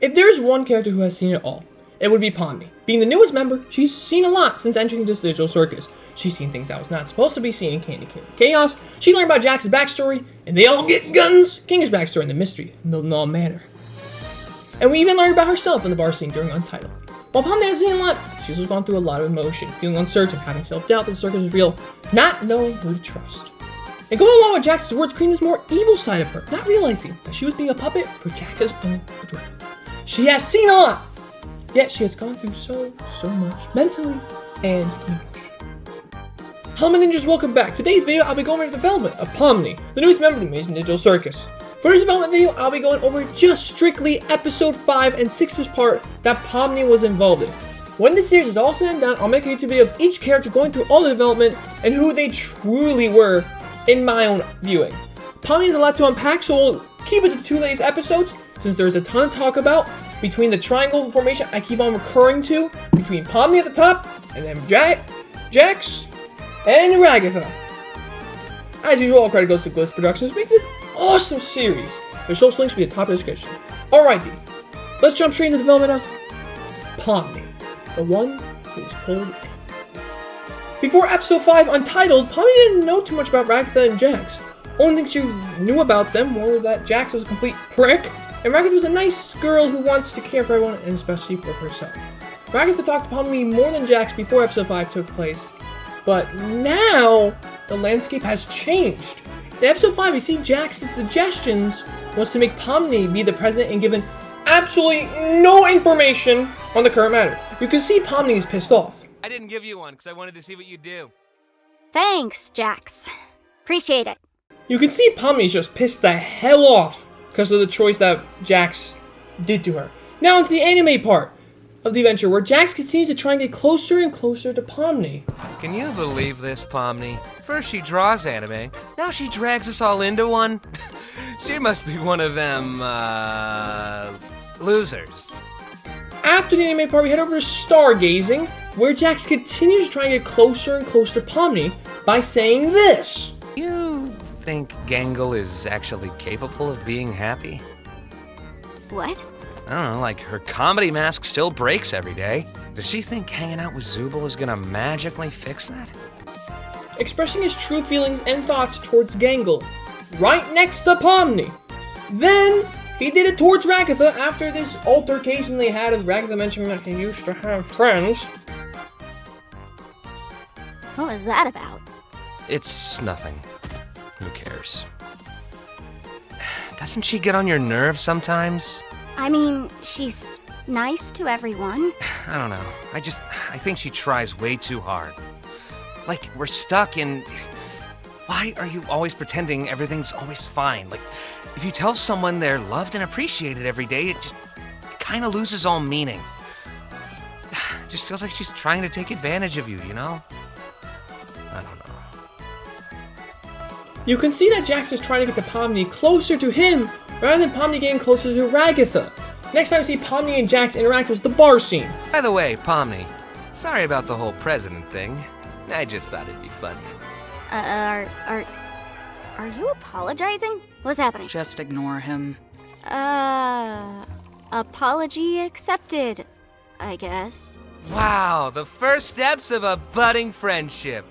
If there's one character who has seen it all, it would be Pomni. Being the newest member, she's seen a lot since entering this digital circus. She's seen things that was not supposed to be seen in Candy King Chaos. She learned about Jax's backstory, and they all get guns! Kinger's backstory and the mystery of Mildenall Manor. And we even learned about herself in the bar scene during Untitled. While Pomni has seen a lot, she's also gone through a lot of emotion, feeling uncertain, having self-doubt that the circus is real, not knowing who to trust. And going along with Jax's words, creating this more evil side of her, not realizing that she was being a puppet for Jax's own adrenaline. She has seen a lot, yet she has gone through so much, mentally and emotionally. Hello my ninjas, welcome back. Today's video, I'll be going over the development of Pomni, the newest member of the Amazing Digital Circus. For this development video, I'll be going over just strictly episode 5 and 6's part that Pomni was involved in. When this series is all said and done, I'll make a YouTube video of each character going through all the development and who they truly were in my own viewing. Pomni has a lot to unpack, so we'll keep it to the 2 latest episodes, since there's a ton to talk about between the triangle formation I keep on recurring to, between Pomni at the top, and then Jax, and Ragatha. As usual, all credit goes to Gliss Productions, making this awesome series. Their social links will be at the top of the description. Alrighty, let's jump straight into the development of Pomni, the one who was pulled in. Before episode 5 Untitled, Pomni didn't know too much about Ragatha and Jax. Only things she knew about them were that Jax was a complete prick, and Ragatha was a nice girl who wants to care for everyone, and especially for herself. Ragatha talked to Pomni more than Jax before episode 5 took place, but now the landscape has changed. In episode 5, we see Jax's suggestions was to make Pomni be the president and given absolutely no information on the current matter. You can see Pomni is pissed off. I didn't give you one because I wanted to see what you do. Thanks, Jax. Appreciate it. You can see Pomni is just pissed the hell off because of the choice that Jax did to her. Now into the anime part of the adventure, where Jax continues to try and get closer and closer to Pomni. Can you believe this, Pomni? First she draws anime, now she drags us all into one? She must be one of them, losers. After the anime part, we head over to Stargazing, where Jax continues to try and get closer and closer to Pomni by saying this. You think Gangle is actually capable of being happy? What? I don't know, like her comedy mask still breaks every day. Does she think hanging out with Zubul is gonna magically fix that? Expressing his true feelings and thoughts towards Gangle, right next to Pomni. Then, he did it towards Ragatha after this altercation they had of Ragatha mentioning that he used to have friends. What was that about? It's nothing. Who cares? Doesn't she get on your nerves sometimes? I mean, she's nice to everyone. I don't know. I think she tries way too hard. Like, we're stuck in... Why are you always pretending everything's always fine? Like, if you tell someone they're loved and appreciated every day, it kind of loses all meaning. It just feels like she's trying to take advantage of you, you know? I don't know. You can see that Jax is trying to get the Pomni closer to him, rather than Pomni getting closer to Ragatha. Next time we see Pomni and Jax interact was the bar scene. By the way, Pomni, sorry about the whole president thing. I just thought it'd be funny. Are you apologizing? What's happening? Just ignore him. Apology accepted, I guess. Wow, the first steps of a budding friendship.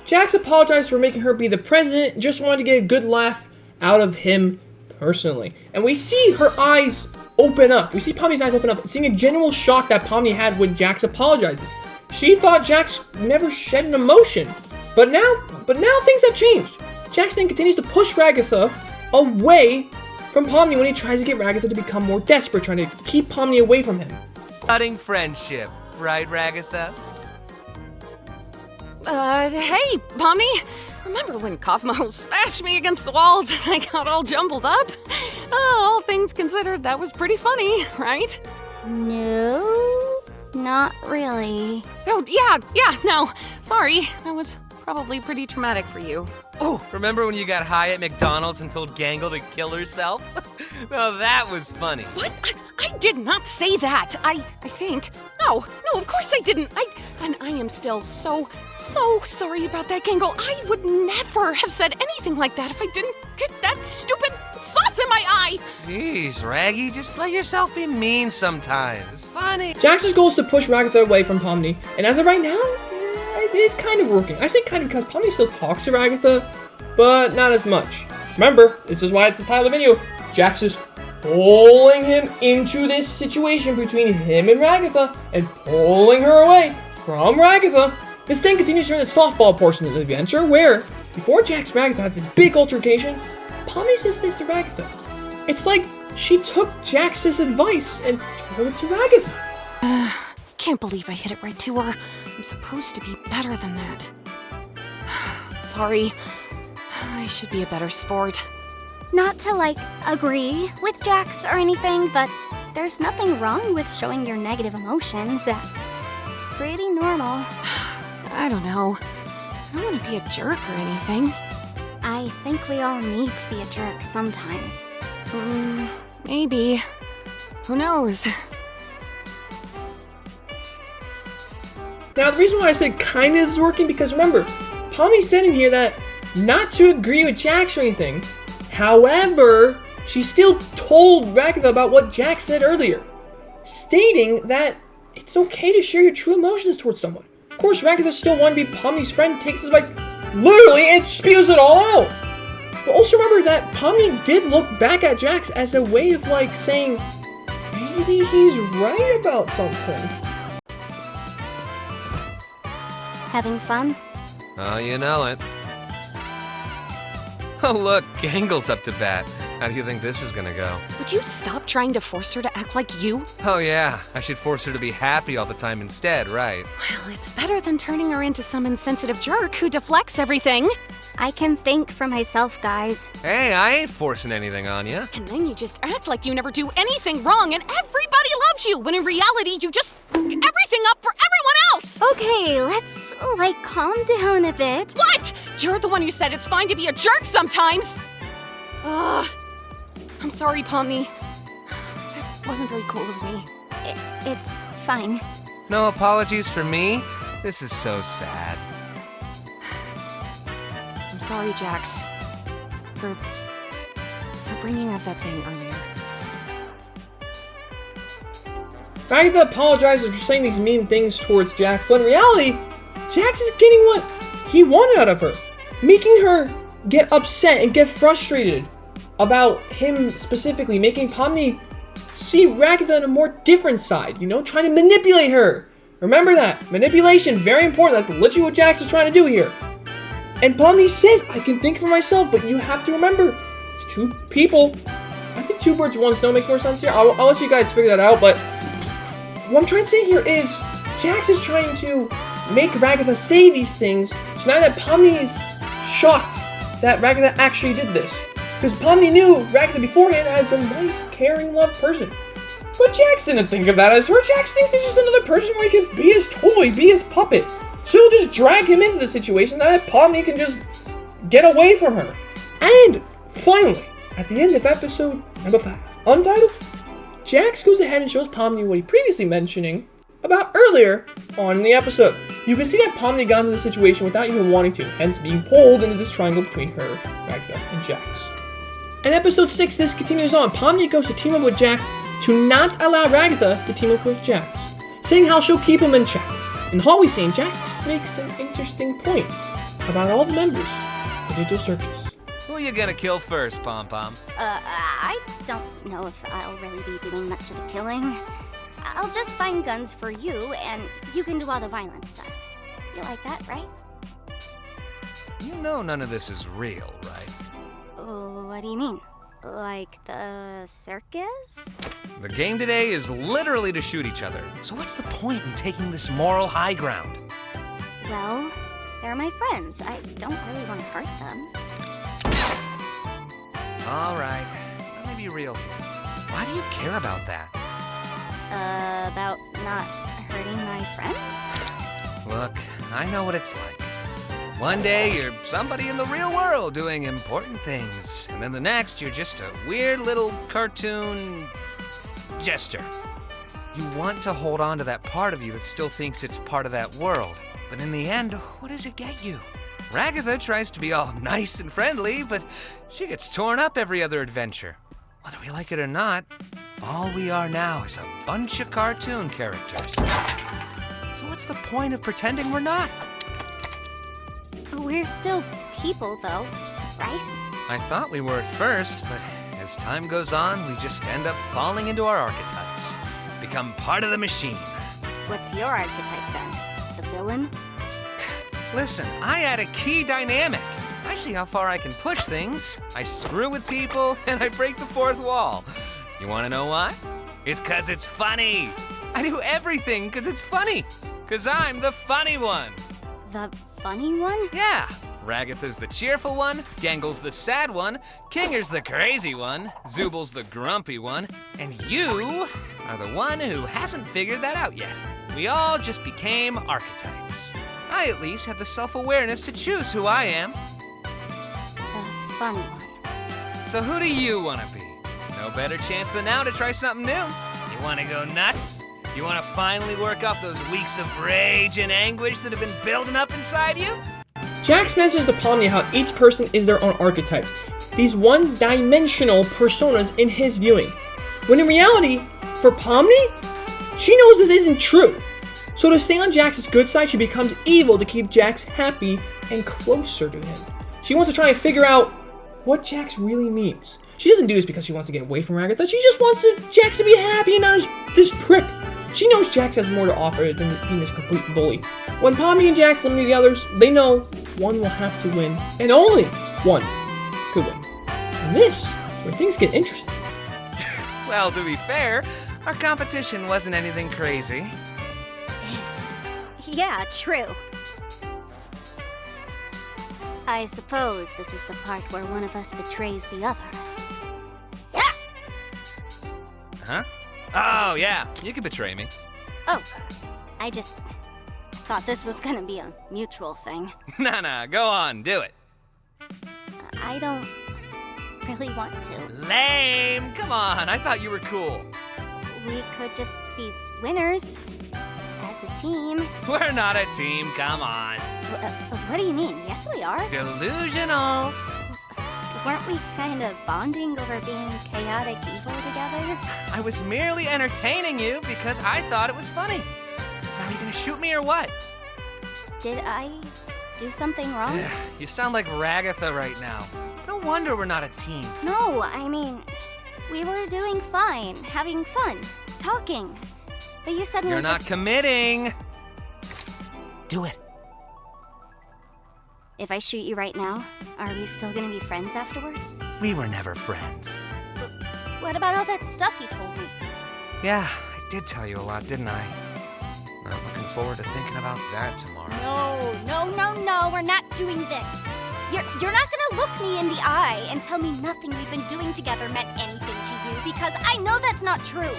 Jax apologized for making her be the president, just wanted to get a good laugh out of him personally. And we see her eyes open up. We see Pomni's eyes open up, seeing a genuine shock that Pomni had when Jax apologizes. She thought Jax never shed an emotion. But now things have changed. Jax then continues to push Ragatha away from Pomni when he tries to get Ragatha to become more desperate, trying to keep Pomni away from him. Budding friendship, right, Ragatha? Hey, Pomni. Remember when Kaufmo smashed me against the walls and I got all jumbled up? All things considered, that was pretty funny, right? No, not really. Oh, yeah, no. Sorry, that was probably pretty traumatic for you. Oh, remember when you got high at McDonald's and told Gangle to kill herself? Well, that was funny. What? I did not say that. I think. No, of course I didn't. And I am still so sorry about that, Gangle. I would never have said anything like that if I didn't get that stupid sausage holes in my eye! Jeez, Raggy, just let yourself be mean sometimes. It's funny. Jax's goal is to push Ragatha away from Pomni, and as of right now, it's kind of working. I say kind of because Pomni still talks to Ragatha, but not as much. Remember, this is why it's the title of the video. Jax is pulling him into this situation between him and Ragatha, and pulling her away from Ragatha. This thing continues during the softball portion of the adventure, where, before Jax and Ragatha have this big altercation, Pomni says this to Ragatha. It's like she took Jax's advice and told it to Ragatha. Can't believe I hit it right to her. I'm supposed to be better than that. Sorry. I should be a better sport. Not to, like, agree with Jax or anything, but there's nothing wrong with showing your negative emotions. That's pretty normal. I don't know. I don't want to be a jerk or anything. I think we all need to be a jerk sometimes. Maybe. Who knows? Now, the reason why I said kind of is working, because remember, Pomni said in here that not to agree with Jax or anything. However, she still told Ragatha about what Jax said earlier, stating that it's okay to share your true emotions towards someone. Of course, Ragatha still wanted to be Pomni's friend, takes his advice literally and spews it all out. But also remember that Pomni did look back at Jax as a way of like saying, maybe he's right about something. Having fun? Oh, you know it. Oh, look, Gangle's up to bat. How do you think this is gonna go? Would you stop trying to force her to act like you? Oh, yeah, I should force her to be happy all the time instead, right? Well, it's better than turning her into some insensitive jerk who deflects everything. I can think for myself, guys. Hey, I ain't forcing anything on you. And then you just act like you never do anything wrong and everybody loves you, when in reality you just fuck everything up for everyone else! Okay, let's, like, calm down a bit. What? You're the one who said it's fine to be a jerk sometimes! Ugh. I'm sorry, Pomni. That wasn't very cool of me. It's fine. No apologies for me? This is so sad. I'm sorry, Jax. For bringing up that thing earlier. Ragatha apologizes for saying these mean things towards Jax, but in reality, Jax is getting what he wanted out of her, making her get upset and get frustrated about him specifically, making Pomni see Ragatha in a more different side, you know, trying to manipulate her. Remember that. Manipulation, very important. That's literally what Jax is trying to do here. And Pomni says, I can think for myself, but you have to remember, it's two people. I think two birds with one stone makes more sense here. I'll let you guys figure that out, but what I'm trying to say here is Jax is trying to make Ragatha say these things, so now that Pomni is shocked that Ragatha actually did this. Because Pomni knew Ragatha beforehand as a nice, caring, loved person. But Jax didn't think of that as her. Jax thinks he's just another person where he can be his toy, be his puppet. So he'll just drag him into the situation that Pomni can just get away from her. And finally, at the end of episode number 5, Untitled, Jax goes ahead and shows Pomni what he previously mentioning about earlier on in the episode. You can see that Pomni got into the situation without even wanting to, hence being pulled into this triangle between her, Ragatha, and Jax. In episode 6, this continues on. Pomni goes to team up with Jax to not allow Ragatha to team up with Jax, saying how she'll keep him in check. In the hallway scene, Jax makes an interesting point about all the members of the Ninjadilz Circus. Who are you gonna kill first, Pom Pom? I don't know if I'll really be doing much of the killing. I'll just find guns for you, and you can do all the violent stuff. You like that, right? You know none of this is real, right? What do you mean? Like the circus? The game today is literally to shoot each other. So what's the point in taking this moral high ground? Well, they're my friends. I don't really want to hurt them. All right, let me be real here. Why do you care about that? About not hurting my friends? Look, I know what it's like. One day you're somebody in the real world doing important things, and then the next you're just a weird little cartoon jester. You want to hold on to that part of you that still thinks it's part of that world, but in the end, what does it get you? Ragatha tries to be all nice and friendly, but she gets torn up every other adventure. Whether we like it or not, all we are now is a bunch of cartoon characters. So what's the point of pretending we're not? We're still people, though, right? I thought we were at first, but as time goes on, we just end up falling into our archetypes. Become part of the machine. What's your archetype, then? The villain? Listen, I add a key dynamic. I see how far I can push things. I screw with people, and I break the fourth wall. You wanna know why? It's 'cause it's funny. I do everything 'cause it's funny. 'Cause I'm the funny one. The funny one? Yeah. Ragatha's the cheerful one, Gangle's the sad one, Kinger's the crazy one, Zubal's the grumpy one, and you are the one who hasn't figured that out yet. We all just became archetypes. I at least have the self-awareness to choose who I am. The funny one. So who do you want to be? No better chance than now to try something new. You want to go nuts? You want to finally work off those weeks of rage and anguish that have been building up inside you? Jax mentions to Pomni how each person is their own archetypes, these one-dimensional personas in his viewing. When in reality, for Pomni, she knows this isn't true. So to stay on Jax's good side, she becomes evil to keep Jax happy and closer to him. She wants to try and figure out what Jax really means. She doesn't do this because she wants to get away from Ragatha, she just wants Jax to be happy and not this prick. She knows Jax has more to offer than being this complete bully. When Pomni and Jax eliminate the others, they know one will have to win, and only one could win. And this is where things get interesting. Well, to be fair, our competition wasn't anything crazy. Yeah, true. I suppose this is the part where one of us betrays the other. Huh? Oh, yeah, you can betray me. Oh, I just thought this was gonna be a mutual thing. Nah, go on, do it. I don't really want to. Lame! Come on, I thought you were cool. We could just be winners as a team. We're not a team, come on. What do you mean? Yes, we are. Delusional. Weren't we kind of bonding over being chaotic evil together? I was merely entertaining you because I thought it was funny. Are you gonna shoot me or what? Did I do something wrong? You sound like Ragatha right now. No wonder we're not a team. No, I mean, we were doing fine, having fun, talking. But you suddenly You're not just... committing. Do it. If I shoot you right now, are we still gonna be friends afterwards? We were never friends. What about all that stuff you told me? Yeah, I did tell you a lot, didn't I? Not looking forward to thinking about that tomorrow. No, we're not doing this. You're not gonna look me in the eye and tell me nothing we've been doing together meant anything to you, because I know that's not true.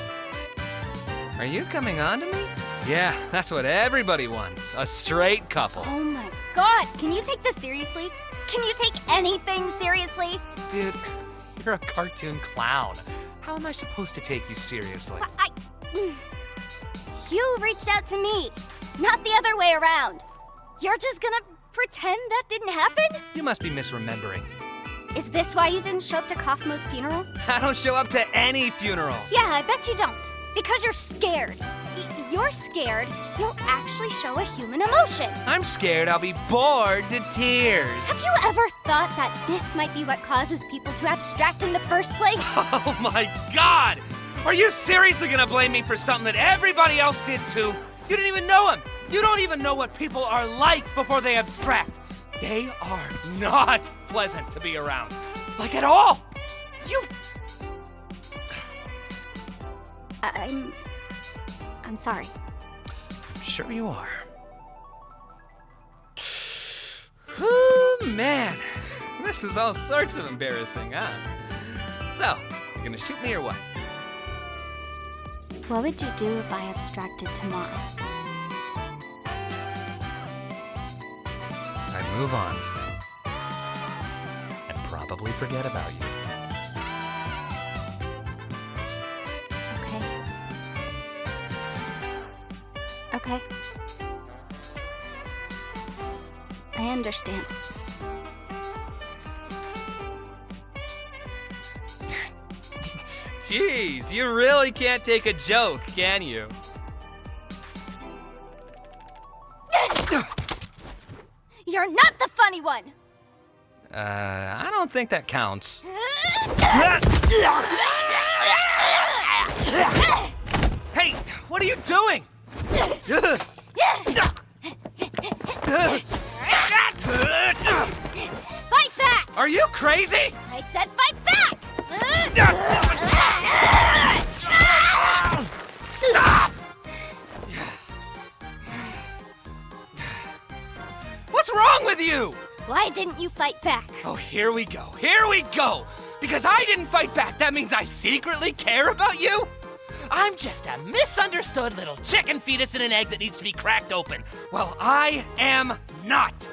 Are you coming on to me? Yeah, that's what everybody wants. A straight couple. Oh my god, can you take this seriously? Can you take anything seriously? Dude, you're a cartoon clown. How am I supposed to take you seriously? You reached out to me, not the other way around. You're just gonna pretend that didn't happen? You must be misremembering. Is this why you didn't show up to Kaufmo's funeral? I don't show up to any funerals. Yeah, I bet you don't. Because you're scared. You're scared you'll actually show a human emotion. I'm scared I'll be bored to tears. Have you ever thought that this might be what causes people to abstract in the first place? Oh my god! Are you seriously gonna blame me for something that everybody else did too? You didn't even know him. You don't even know what people are like before they abstract. They are not pleasant to be around. Like at all. You... I'm sorry. I'm sure you are. Oh man, this was all sorts of embarrassing, huh? So, you gonna shoot me or what? What would you do if I abstracted tomorrow? I'd move on. And probably forget about you. Okay. I understand. Jeez, you really can't take a joke, can you? You're not the funny one! I don't think that counts. Hey, what are you doing? Fight back! Are you crazy? I said fight back! Stop! What's wrong with you? Why didn't you fight back? Oh, here we go. Here we go. Because I didn't fight back, that means I secretly care about you? I'm just a misunderstood little chicken fetus in an egg that needs to be cracked open. Well, I am not.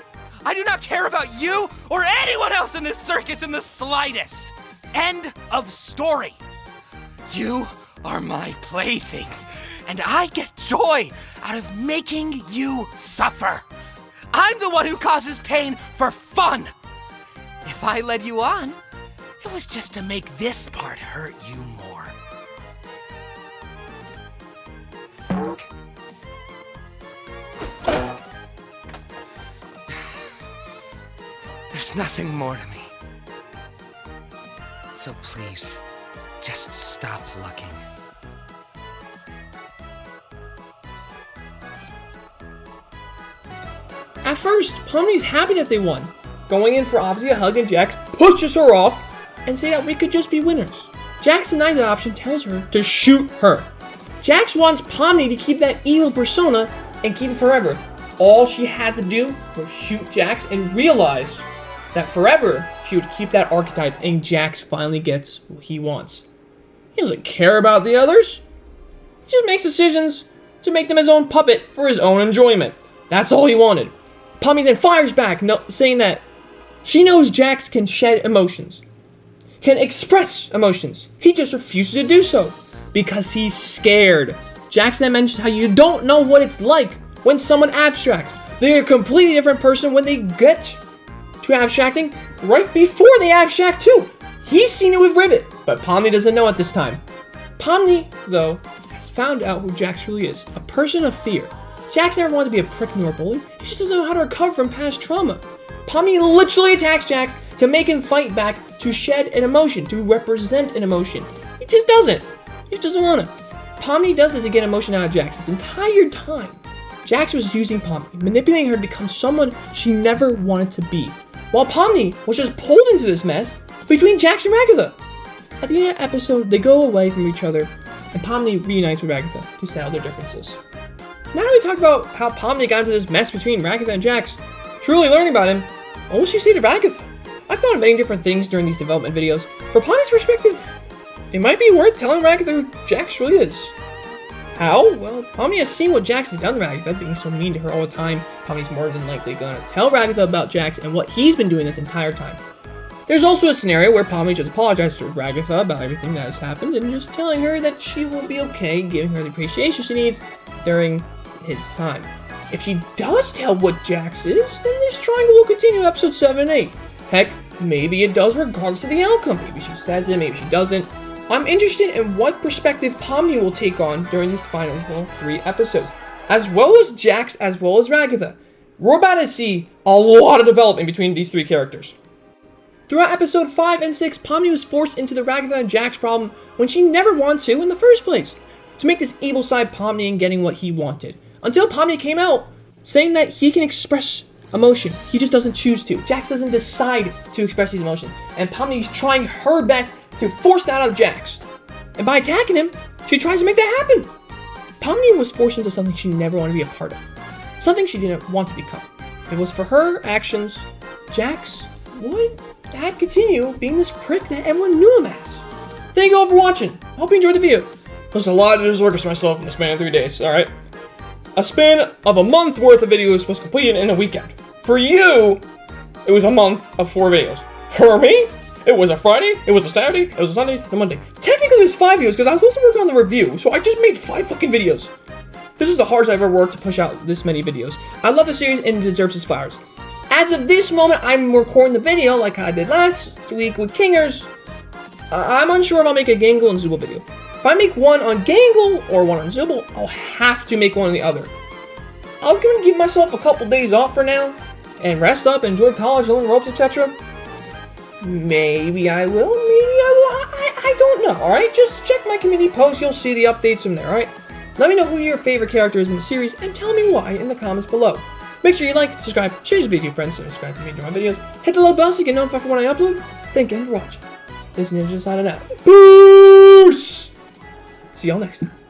I do not care about you or anyone else in this circus in the slightest. End of story. You are my playthings, and I get joy out of making you suffer. I'm the one who causes pain for fun. If I led you on, it was just to make this part hurt you more. There's nothing more to me. So please, just stop looking. At first, Pomni's happy that they won, going in for obviously a hug, and Jax pushes her off and say that we could just be winners. Jax denies that option, tells her to shoot her. Jax wants Pomni to keep that evil persona and keep it forever. All she had to do was shoot Jax and realize that forever she would keep that archetype, and Jax finally gets what he wants. He doesn't care about the others. He just makes decisions to make them his own puppet for his own enjoyment. That's all he wanted. Pomni then fires back, saying that she knows Jax can shed emotions, can express emotions. He just refuses to do so because he's scared. Jax then mentions how you don't know what it's like when someone abstracts. They're a completely different person when they get to abstracting right before they abstract too. He's seen it with Ribbit, but Pomni doesn't know at this time. Pomni, though, has found out who Jax really is, a person of fear. Jax never wanted to be a prick nor a bully. He just doesn't know how to recover from past trauma. Pomni literally attacks Jax to make him fight back, to shed an emotion, to represent an emotion. He just doesn't. He just doesn't want to. Pomni does this to get emotion out of Jax this entire time. Jax was using Pomni, manipulating her to become someone she never wanted to be, while Pomni was just pulled into this mess between Jax and Ragatha. At the end of the episode, they go away from each other, and Pomni reunites with Ragatha to settle their differences. Now that we talk about how Pomni got into this mess between Ragatha and Jax, truly learning about him, what will she say to Ragatha? I've thought of many different things during these development videos. From Pomni's perspective, it might be worth telling Ragatha who Jax really is. How? Well, Pomni has seen what Jax has done to Ragatha, being so mean to her all the time. Pomni's more than likely gonna tell Ragatha about Jax and what he's been doing this entire time. There's also a scenario where Pomni just apologizes to Ragatha about everything that has happened and just telling her that she will be okay, giving her the appreciation she needs during his time. If she does tell what Jax is, then this triangle will continue episode 7 and 8. Heck, maybe it does regardless of the outcome. Maybe she says it, maybe she doesn't. I'm interested in what perspective Pomni will take on during these final 3 episodes, as well as Jax, as well as Ragatha. We're about to see a lot of development between these 3 characters. Throughout episode 5 and 6, Pomni was forced into the Ragatha and Jax problem when she never wanted to in the first place, to make this evil side Pomni and getting what he wanted. Until Pomni came out, saying that he can express emotion. He just doesn't choose to. Jax doesn't decide to express these emotions. And Pomni's trying her best to force that out of Jax. And by attacking him, she tries to make that happen. Pomni was forced into something she never wanted to be a part of. Something she didn't want to become. If it was for her actions, Jax would continue being this prick that everyone knew him as. Thank you all for watching. Hope you enjoyed the video. There's a lot of work for myself in the span of 3 days, alright? A span of a month worth of videos was completed in a weekend. For you, it was a month of 4 videos. For me, it was a Friday, it was a Saturday, it was a Sunday, and a Monday. Technically there's 5 videos because I was also working on the review, so I just made 5 fucking videos. This is the hardest I've ever worked to push out this many videos. I love the series and it deserves its flowers. As of this moment, I'm recording the video like I did last week with Kingers. I'm unsure if I'll make a Gangle and Zooble video. If I make one on Gangle or one on Zooble, I'll have to make one on the other. I'm gonna give myself a couple days off for now and rest up, enjoy college, learn ropes, etc. Maybe I will, maybe I will. I don't know, alright? Just check my community post, you'll see the updates from there, alright? Let me know who your favorite character is in the series and tell me why in the comments below. Make sure you like, subscribe, share this video with your friends, and subscribe to me to enjoy my videos. Hit the little bell so you get notified for when I upload. Thank you for watching. This is Ninja signing out. Peace! See y'all next time.